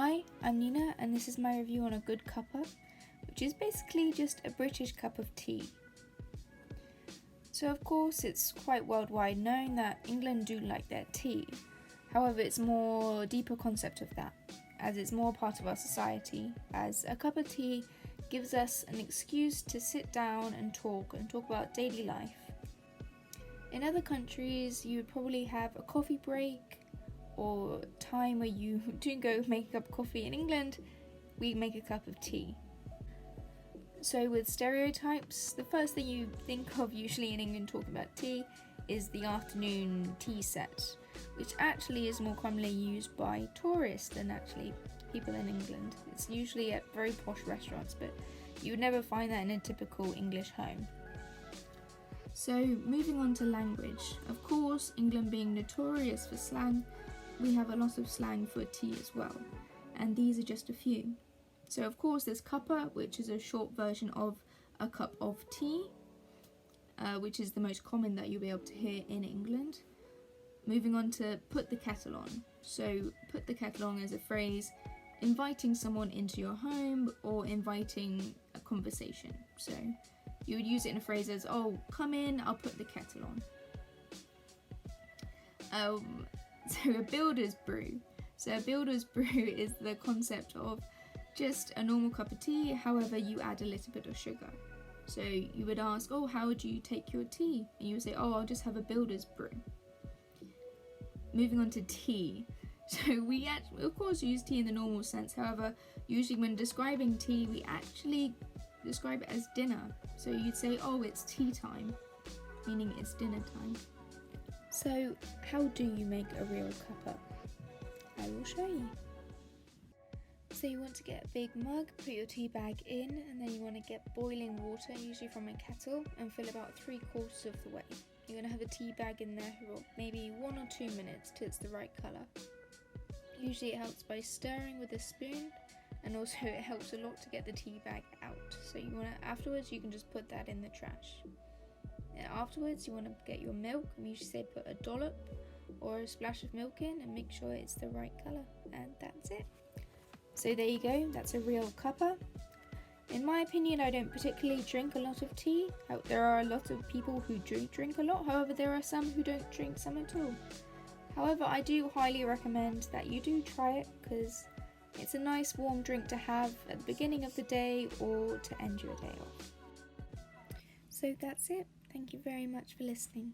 Hi, I'm Nina and this is my review on a good cuppa, which is basically just a British cup of tea. So of course it's quite worldwide known that England do like their tea. However, it's more deeper concept of that, as it's more part of our society, as a cup of tea gives us an excuse to sit down and talk about daily life. In other countries you would probably have a coffee break or time where you do go make a cup of coffee. In England, we make a cup of tea. So with stereotypes, the first thing you think of usually in England talking about tea is the afternoon tea set, which actually is more commonly used by tourists than actually people in England. It's usually at very posh restaurants, but you would never find that in a typical English home. So moving on to language, of course, England being notorious for slang, we have a lot of slang for tea as well, and these are just a few. So of course there's cuppa, which is a short version of a cup of tea, which is the most common that you'll be able to hear in England. Moving on to put the kettle on. So put the kettle on is a phrase inviting someone into your home or inviting a conversation. So you would use it in a phrase as, oh, come in, I'll put the kettle on. So a builder's brew. So a builder's brew is the concept of just a normal cup of tea, however you add a little bit of sugar. So you would ask, oh, how would you take your tea? And you would say, oh, I'll just have a builder's brew. Moving on to tea. So we of course use tea in the normal sense, however, usually when describing tea, we actually describe it as dinner. So you'd say, oh, it's tea time, meaning it's dinner time. So how do you make a real cuppa? I will show you. So you want to get a big mug, put your tea bag in, and then you want to get boiling water, usually from a kettle, and fill about 3/4 of the way. You're going to have a tea bag in there for maybe 1 or 2 minutes till it's the right colour. Usually it helps by stirring with a spoon, and also it helps a lot to get the tea bag out. So you want to, afterwards you can just put that in the trash. And afterwards you want to get your milk, we usually say put a dollop or a splash of milk in and make sure it's the right colour, and that's it. So there you go, that's a real cuppa. In my opinion, I don't particularly drink a lot of tea. There are a lot of people who do drink a lot, however there are some who don't drink some at all. However, I do highly recommend that you do try it, because it's a nice warm drink to have at the beginning of the day or to end your day off. So that's it. Thank you very much for listening.